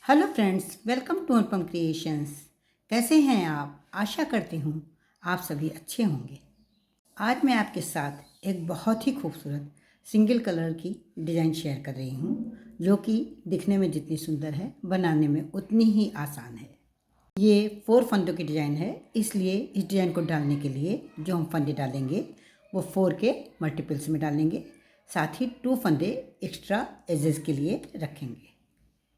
Hello friends, welcome to Anupam creations. कैसे हैं आप? आशा करती हूँ आप सभी अच्छे होंगे। आज मैं आपके साथ एक बहुत ही खूबसूरत सिंगल कलर की डिज़ाइन शेयर कर रही हूँ, जो कि दिखने में जितनी सुंदर है बनाने में उतनी ही आसान है। ये 4 फंदों की डिज़ाइन है, इसलिए इस डिज़ाइन को डालने के लिए जो हम फंदे डालेंगे वो 4 के मल्टीपल्स में डालेंगे। साथ ही 2 फंदे एक्स्ट्रा एजेस के लिए रखेंगे।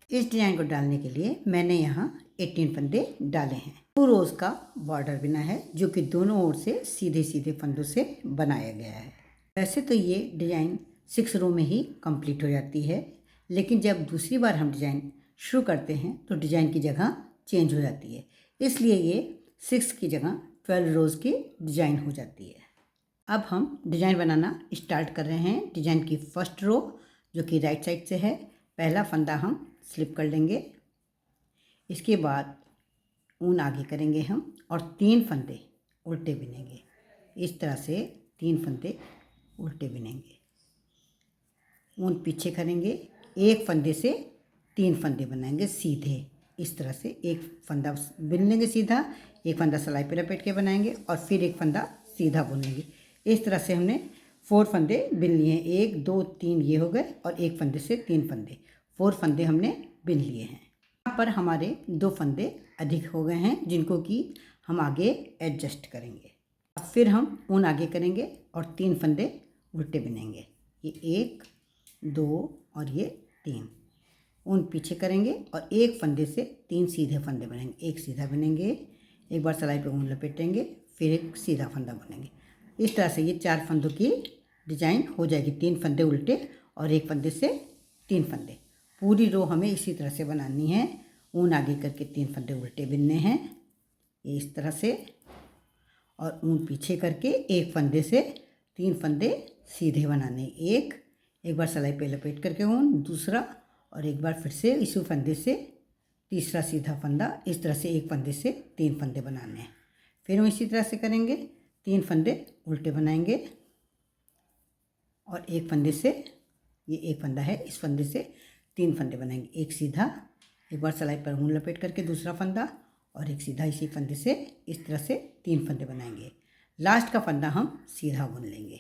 इस डिज़ाइन को डालने के लिए मैंने यहाँ 18 फंदे डाले हैं। 2 रोज़ का बॉर्डर बना है, जो कि दोनों ओर से सीधे सीधे फंदों से बनाया गया है। वैसे तो ये डिज़ाइन 6 रो में ही कंप्लीट हो जाती है, लेकिन जब दूसरी बार हम डिज़ाइन शुरू करते हैं तो डिज़ाइन की जगह चेंज हो जाती है, इसलिए ये 6 की जगह 12 रोज़ की डिज़ाइन हो जाती है। अब हम डिज़ाइन बनाना स्टार्ट कर रहे हैं। डिज़ाइन की फर्स्ट रो जो कि राइट साइड से है, पहला फंदा हम स्लिप कर लेंगे। इसके बाद ऊन आगे करेंगे हम और 3 फंदे उल्टे बिनेंगे। इस तरह से 3 फंदे उल्टे बिनेंगे। ऊन पीछे करेंगे, एक फंदे से 3 फंदे बनाएंगे सीधे। इस तरह से एक फंदा बिन लेंगे सीधा, एक फंदा सिलाई पे लपेट के बनाएंगे और फिर एक फंदा सीधा बुनेंगे। इस तरह से हमने 4 फंदे बिन लिए हैं। 1 2 3 ये हो गए और एक फंदे से 3 फंदे, 4 फंदे हमने बिन लिए हैं। यहाँ पर हमारे 2 फंदे अधिक हो गए हैं, जिनको कि हम आगे एडजस्ट करेंगे। अब फिर हम ऊन आगे करेंगे और 3 फंदे उल्टे बिनेंगे। ये 1 2 और ये 3। ऊन पीछे करेंगे और एक फंदे से 3 सीधे फंदे बनेंगे। एक सीधा बनेंगे, एक बार सिलाई पे ऊन लपेटेंगे, फिर एक सीधा फंदा बनेंगे। इस तरह से ये 4 फंदों की डिज़ाइन हो जाएगी। 3 फंदे उल्टे और एक फंदे से 3 फंदे। पूरी रो हमें इसी तरह से बनानी है। ऊन आगे करके 3 फंदे उल्टे बिनने हैं इस तरह से, और ऊन पीछे करके एक फंदे से 3 फंदे सीधे बनाने। एक बार सिलाई पे लपेट करके ऊन दूसरा, और एक बार फिर से इसी फंदे से तीसरा सीधा फंदा। इस तरह से एक फंदे से 3 फंदे बनाने हैं। फिर हम इसी तरह से करेंगे, 3 फंदे उल्टे बनाएंगे और एक फंदे से, ये एक फंदा है, इस फंदे से 3 फंदे बनाएंगे। एक सीधा, एक बार सिलाई पर ऊन लपेट करके दूसरा फंदा और एक सीधा इसी फंदे से। इस तरह से 3 फंदे बनाएंगे। लास्ट का फंदा हम सीधा बुन लेंगे।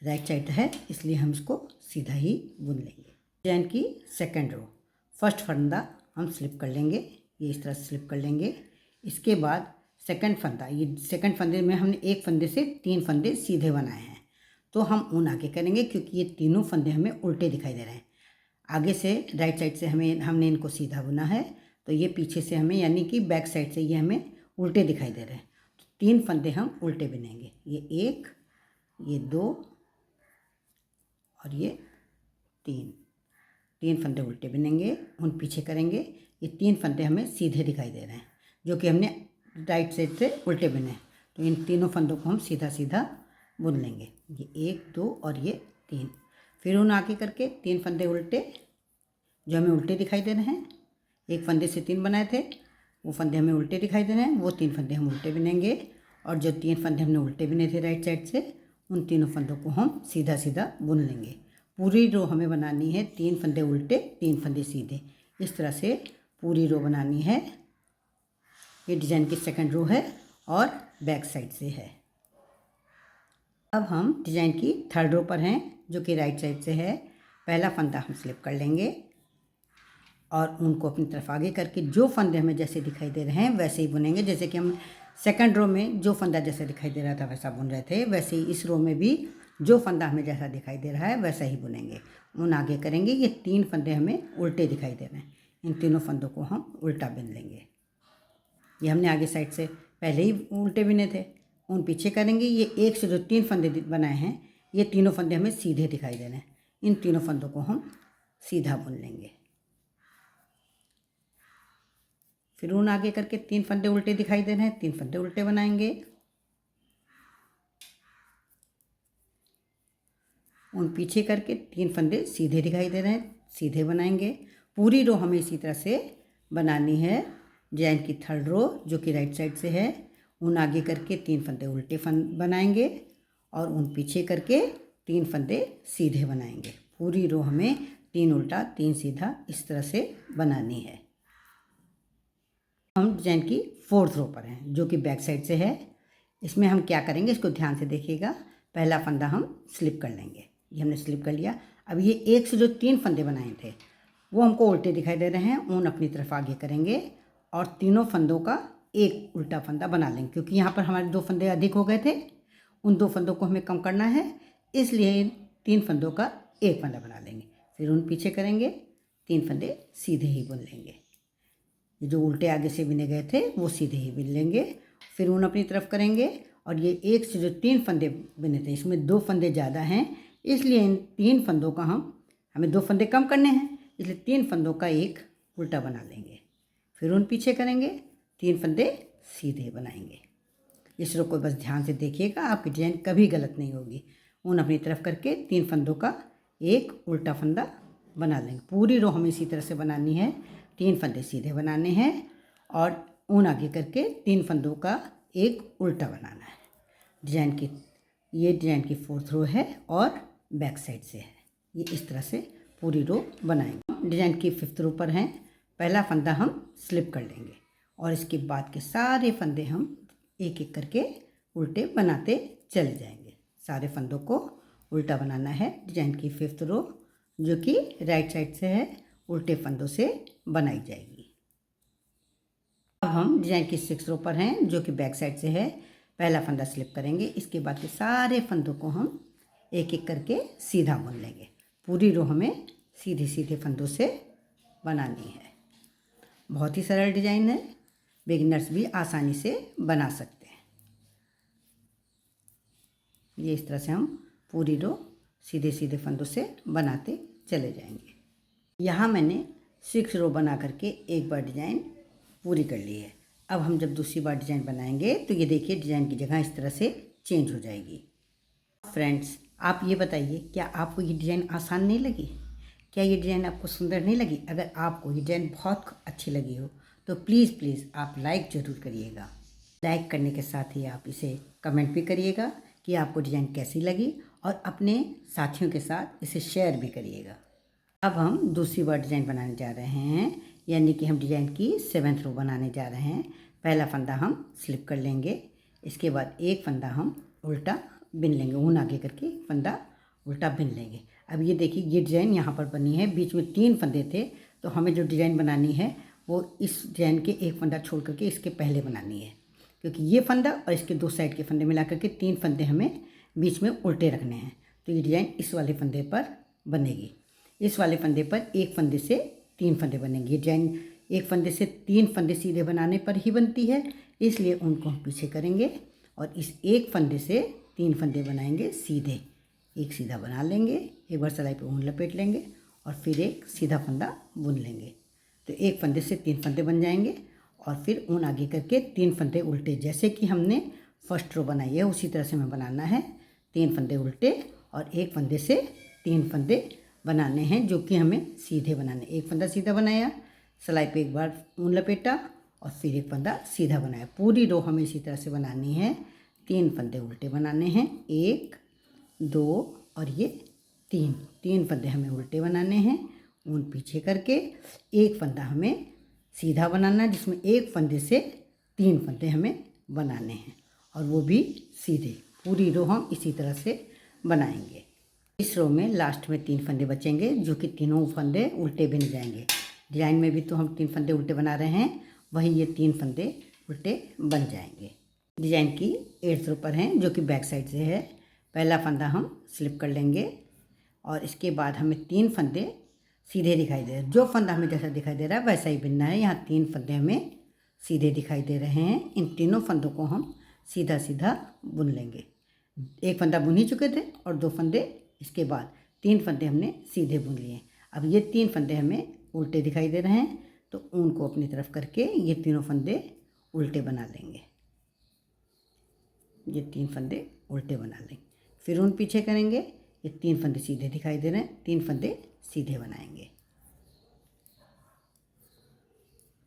राइट साइड है इसलिए हम इसको सीधा ही बुन लेंगे। डिजाइन की सेकंड रो, फर्स्ट फंदा हम स्लिप कर लेंगे। ये इस तरह से स्लिप कर लेंगे। इसके बाद सेकंड फंदा, ये सेकंड फंदे में हमने एक फंदे से 3 फंदे सीधे बनाए हैं, तो हम ऊन आगे करेंगे क्योंकि ये तीनों फंदे हमें उल्टे दिखाई दे रहे हैं। आगे से राइट साइड से हमने इनको सीधा बुना है, तो ये पीछे से हमें, यानी कि बैक साइड से ये हमें उल्टे दिखाई दे रहे हैं। तो 3 फंदे हम उल्टे बिनेंगे। ये 1, ये 2 और ये 3 फंदे उल्टे बिनेंगे। ऊन पीछे करेंगे। ये 3 फंदे हमें सीधे दिखाई दे रहे हैं, जो कि हमने राइट साइड से उल्टे बिने हैं। तो इन तीनों फंदों को हम सीधा सीधा बुन लेंगे। ये 1 2 और ये 3। फिर ऊन आगे करके 3 फंदे उल्टे, जो हमें उल्टे दिखाई दे रहे हैं। एक फंदे से 3 बनाए थे, वो फंदे हमें उल्टे दिखाई दे रहे हैं, वो 3 फंदे हम उल्टे बिनेंगे। और जो 3 फंदे हमने उल्टे बिने थे राइट साइड से, उन तीनों फंदों को हम सीधा सीधा बुन लेंगे। पूरी रो हमें बनानी है 3 फंदे उल्टे 3 फंदे सीधे। इस तरह से पूरी रो बनानी है। ये डिज़ाइन की सेकंड रो है और बैक साइड से है। अब हम डिज़ाइन की थर्ड रो पर हैं, जो कि राइट साइड से है। पहला फंदा हम स्लिप कर लेंगे और उनको अपनी तरफ आगे करके जो फंदे हमें जैसे दिखाई दे रहे हैं वैसे ही बुनेंगे। जैसे कि हम सेकंड रो में जो फंदा जैसे दिखाई दे रहा था वैसा बुन रहे थे, वैसे ही इस रो में भी जो फंदा हमें जैसा दिखाई दे रहा है वैसा ही बुनेंगे। ऊन आगे करेंगे। ये 3 फंदे हमें उल्टे दिखाई दे रहे हैं, इन तीनों फंदों को हम उल्टा बिन लेंगे। ये हमने आगे साइड से पहले ही उल्टे बिने थे। ऊन पीछे करेंगे। ये 1 से जो 3 फंदे बनाए हैं, ये तीनों फंदे हमें सीधे दिखाई दे रहे हैं, इन तीनों फंदों को हम सीधा बुन लेंगे। फिर ऊन आगे करके 3 फंदे उल्टे दिखाई दे रहे हैं, 3 फंदे उल्टे बनाएंगे। ऊन पीछे करके 3 फंदे सीधे दिखाई दे रहे हैं, सीधे बनाएंगे। पूरी रो हमें इसी तरह से बनानी है। डिजाइन की थर्ड रो जो कि राइट साइड से है। ऊन आगे करके 3 फंदे उल्टे बनाएंगे और ऊन पीछे करके 3 फंदे सीधे बनाएंगे। पूरी रो हमें 3 उल्टा 3 सीधा इस तरह से बनानी है। हम डिजाइन की 4th रो पर हैं जो कि बैक साइड से है। इसमें हम क्या करेंगे, इसको ध्यान से देखिएगा। पहला फंदा हम स्लिप कर लेंगे, ये हमने स्लिप कर लिया। अब ये एक से जो 3 फंदे बनाए थे वो हमको उल्टे दिखाई दे रहे हैं, ऊन अपनी तरफ आगे करेंगे और तीनों फंदों का एक उल्टा फंदा बना लेंगे, क्योंकि यहाँ पर हमारे 2 फंदे अधिक हो गए थे, उन 2 फंदों को हमें कम करना है, इसलिए 3 फंदों का एक फंदा बना लेंगे। फिर ऊन पीछे करेंगे, 3 फंदे सीधे ही बुन लेंगे। ये जो उल्टे आगे से बिने गए थे वो सीधे ही बिन लेंगे। फिर ऊन अपनी तरफ करेंगे और ये एक से जो 3 फंदे बिने थे इसमें 2 फंदे ज़्यादा हैं, इसलिए इन 3 फंदों का हमें 2 फंदे कम करने हैं, इसलिए 3 फंदों का एक उल्टा बना लेंगे। फिर ऊन पीछे करेंगे, 3 फंदे सीधे बनाएंगे। इस रो को बस ध्यान से देखिएगा, आपकी डिजाइन कभी गलत नहीं होगी। ऊन अपनी तरफ करके 3 फंदों का एक उल्टा फंदा बना लेंगे। पूरी रो हमें इसी तरह से बनानी है, 3 फंदे सीधे बनाने हैं और ऊन आगे करके 3 फंदों का एक उल्टा बनाना है। ये डिजाइन की 4th रो है और बैक साइड से है। ये इस तरह से पूरी रो बनाएंगे। डिजाइन की 5th रो पर हैं। पहला फंदा हम स्लिप कर लेंगे और इसके बाद के सारे फंदे हम एक एक करके उल्टे बनाते चले जाएंगे। सारे फंदों को उल्टा बनाना है। डिजाइन की 5th रो जो कि राइट साइड से है उल्टे फंदों से बनाई जाएगी। अब हम डिजाइन की 6th रो पर हैं जो कि बैक साइड से है। पहला फंदा स्लिप करेंगे, इसके बाद के सारे फंदों को हम एक एक करके सीधा बुन लेंगे। पूरी रो हमें सीधे सीधे फंदों से बनानी है। बहुत ही सरल डिजाइन है, बिगिनर्स भी आसानी से बना सकते हैं। ये इस तरह से हम पूरी रो सीधे सीधे फंदों से बनाते चले जाएंगे। यहाँ मैंने 6 रो बना करके एक बार डिजाइन पूरी कर ली है। अब हम जब दूसरी बार डिजाइन बनाएंगे तो ये देखिए डिजाइन की जगह इस तरह से चेंज हो जाएगी। फ्रेंड्स, आप ये बताइए, क्या आपको ये डिजाइन आसान नहीं लगी? क्या ये डिजाइन आपको सुंदर नहीं लगी? अगर आपको ये डिजाइन बहुत अच्छी लगी हो तो प्लीज़ आप लाइक ज़रूर करिएगा। लाइक करने के साथ ही आप इसे कमेंट भी करिएगा कि आपको डिजाइन कैसी लगी और अपने साथियों के साथ इसे शेयर भी करिएगा। अब हम दूसरी बार डिजाइन बनाने जा रहे हैं, यानी कि हम डिजाइन की 7th रो बनाने जा रहे हैं। पहला फंदा हम स्लिप कर लेंगे, इसके बाद एक फंदा हम उल्टा बिन लेंगे, ऊन आगे करके फंदा उल्टा बिन लेंगे। अब ये देखिए ये डिज़ाइन यहाँ पर बनी है, बीच में 3 फंदे थे, तो हमें जो डिज़ाइन बनानी है वो इस डिज़ाइन के एक फंदा छोड़ करके इसके पहले बनानी है, क्योंकि ये फंदा और इसके 2 साइड के फंदे मिला करके 3 फंदे हमें बीच में उल्टे रखने हैं। तो ये डिज़ाइन इस वाले फंदे पर बनेगी, इस वाले फंदे पर एक फंदे से 3 फंदे बनेंगे। ये डिज़ाइन एक फंदे से 3 फंदे सीधे बनाने पर ही बनती है, इसलिए उनको हम पीछे करेंगे और इस एक फंदे से 3 फंदे बनाएंगे सीधे। एक सीधा बना लेंगे, एक बार सिलाई पे ऊन लपेट लेंगे और फिर एक सीधा फंदा बुन लेंगे, तो एक फंदे से 3 फंदे बन जाएंगे। और फिर ऊन आगे करके 3 फंदे उल्टे, जैसे कि हमने फर्स्ट रो बनाई है उसी तरह से हमें बनाना है। 3 फंदे उल्टे और एक फंदे से 3 फंदे बनाने हैं, जो कि हमें सीधे बनाने। एक फंदा सीधा बनाया, सिलाई पे एक बार ऊन लपेटा और फिर एक फंदा सीधा बनाया। पूरी रो हमें इसी तरह से बनानी है। 3 फंदे उल्टे बनाने हैं, 1 2 और ये 3 फंदे हमें उल्टे बनाने हैं। ऊन पीछे करके एक फंदा हमें सीधा बनाना है, जिसमें एक फंदे से 3 फंदे हमें बनाने हैं और वो भी सीधे। पूरी रो हम इसी तरह से बनाएंगे। इस रो में लास्ट में 3 फंदे बचेंगे, जो कि तीनों फंदे उल्टे बन जाएंगे। डिज़ाइन में भी तो हम 3 फंदे उल्टे बना रहे हैं, वही ये 3 फंदे उल्टे बन जाएंगे। डिज़ाइन की 8th रो पर हैं, जो कि बैक साइड से है। पहला फंदा हम स्लिप कर लेंगे और इसके बाद हमें 3 फंदे सीधे दिखाई दे रहे हैं। जो फंदा हमें जैसा दिखाई दे रहा है वैसा ही बिनना है। यहाँ 3 फंदे हमें सीधे दिखाई दे रहे हैं, इन तीनों फंदों को हम सीधा सीधा बुन लेंगे। एक फंदा बुन ही चुके थे और 2 फंदे इसके बाद 3 फंदे हमने सीधे बुन लिए। अब ये 3 फंदे हमें उल्टे दिखाई दे रहे हैं, तो ऊन को अपनी तरफ करके ये तीनों फंदे उल्टे बना लेंगे। ये 3 फंदे उल्टे बना लेंगे, फिर ऊन पीछे करेंगे। ये 3 फंदे सीधे दिखाई दे रहे हैं, 3 फंदे सीधे बनाएंगे।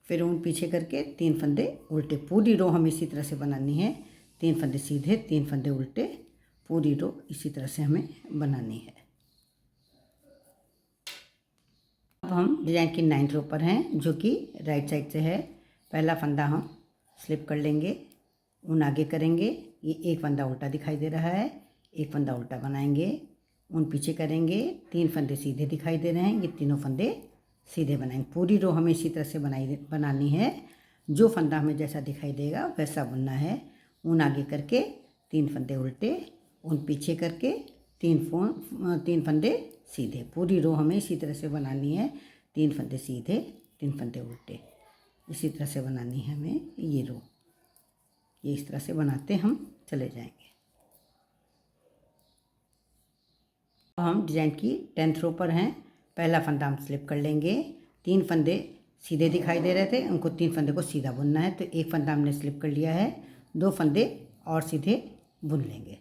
फिर ऊन पीछे करके 3 फंदे उल्टे। पूरी रो हमें इसी तरह से बनानी है, 3 फंदे सीधे 3 फंदे उल्टे, पूरी रो इसी तरह से हमें बनानी है। अब हम डिज़ाइन की 9th रो पर हैं, जो कि राइट साइड से है। पहला फंदा हम स्लिप कर लेंगे, ऊन आगे करेंगे, ये एक फंदा उल्टा दिखाई दे रहा है, एक फंदा उल्टा बनाएंगे, ऊन पीछे करेंगे, 3 फंदे सीधे दिखाई दे रहे हैं, ये तीनों फंदे सीधे बनाएंगे। पूरी रो हमें इसी तरह से बनानी है, जो फंदा हमें जैसा दिखाई देगा वैसा बुनना है। ऊन आगे करके 3 फंदे उल्टे, ऊन पीछे करके 3 फंदे सीधे। पूरी रो हमें इसी तरह से बनानी है, 3 फंदे सीधे 3 फंदे उल्टे, इसी तरह से बनानी है हमें ये रो। ये इस तरह से बनाते हम चले जाएंगे। हम डिजाइन की 10th रो पर हैं। पहला फंदा हम स्लिप कर लेंगे, 3 फंदे सीधे दिखाई दे रहे थे, उनको 3 फंदे को सीधा बुनना है, तो एक फंदा हमने स्लिप कर लिया है, 2 फंदे और सीधे बुन लेंगे,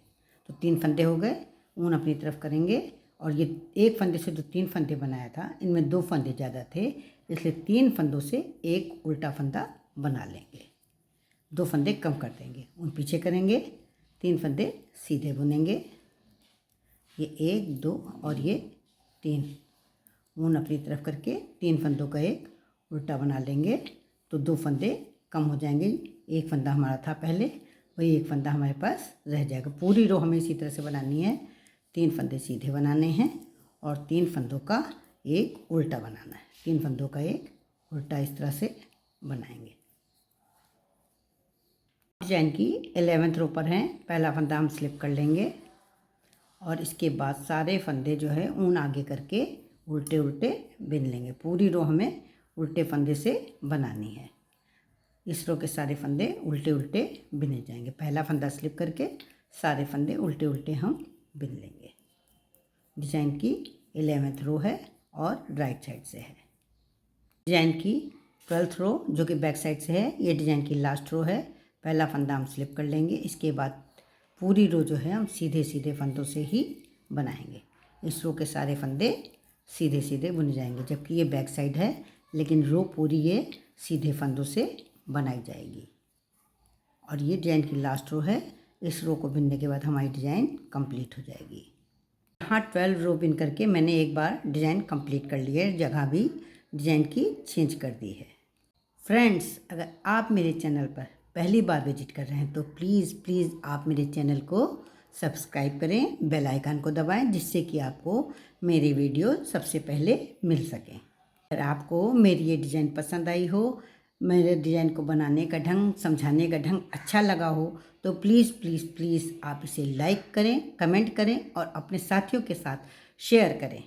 तो 3 फंदे हो गए। ऊन अपनी तरफ करेंगे और ये एक फंदे से जो 3 फंदे बनाया था, इनमें 2 फंदे ज़्यादा थे, इसलिए 3 फंदों से एक उल्टा फंदा बना लेंगे, 2 फंदे कम कर देंगे। ऊन पीछे करेंगे, 3 फंदे सीधे बुनेंगे, ये 1 2 और ये 3। ऊन अपनी तरफ करके 3 फंदों का एक उल्टा बना लेंगे, तो 2 फंदे कम हो जाएंगे। एक फंदा हमारा था पहले, वही एक फंदा हमारे पास रह जाएगा। पूरी रो हमें इसी तरह से बनानी है, 3 फंदे सीधे बनाने हैं और 3 फंदों का एक उल्टा बनाना है। 3 फंदों का एक उल्टा इस तरह से बनाएंगे। डिजाइन की 11th रो पर हैं। पहला फंदा हम स्लिप कर लेंगे और इसके बाद सारे फंदे जो है ऊन आगे करके उल्टे उल्टे बिन लेंगे। पूरी रो हमें उल्टे फंदे से बनानी है। इस रो के सारे फंदे उल्टे उल्टे बिने जाएंगे। पहला फंदा स्लिप करके सारे फंदे उल्टे उल्टे हम बिन लेंगे। डिजाइन की 11th रो है और राइट साइड से है। डिजाइन की 12th रो जो कि बैक साइड से है, ये डिजाइन की लास्ट रो है। पहला फंदा हम स्लिप कर लेंगे, इसके बाद पूरी रो जो है हम सीधे सीधे फंदों से ही बनाएंगे। इस रो के सारे फंदे सीधे सीधे बुन जाएंगे, जबकि ये बैक साइड है, लेकिन रो पूरी ये सीधे फंदों से बनाई जाएगी। और ये डिजाइन की लास्ट रो है। इस रो को बिनने के बाद हमारी डिजाइन कंप्लीट हो जाएगी। यहाँ 12 रो बिन करके मैंने एक बार डिजाइन कंप्लीट कर ली है, जगह भी डिजाइन की चेंज कर दी है। फ्रेंड्स, अगर आप मेरे चैनल पर पहली बार विजिट कर रहे हैं तो प्लीज़ आप मेरे चैनल को सब्सक्राइब करें, बेल आइकन को दबाएं, जिससे कि आपको मेरी वीडियो सबसे पहले मिल सकें। अगर आपको मेरी ये डिज़ाइन पसंद आई हो, मेरे डिज़ाइन को बनाने का ढंग, समझाने का ढंग अच्छा लगा हो, तो प्लीज़ आप इसे लाइक करें, कमेंट करें और अपने साथियों के साथ शेयर करें।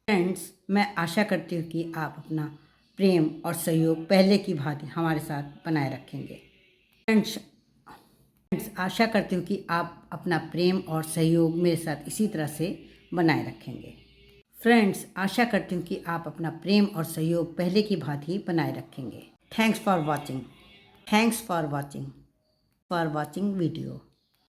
फ्रेंड्स, मैं आशा करती हूँ कि आप अपना प्रेम और सहयोग पहले की भांति हमारे साथ बनाए रखेंगे। फ्रेंड्स, आशा करती हूँ कि आप अपना प्रेम और सहयोग मेरे साथ इसी तरह से बनाए रखेंगे। फ्रेंड्स, आशा करती हूँ कि आप अपना प्रेम और सहयोग पहले की भांति बनाए रखेंगे। Thanks for watching video.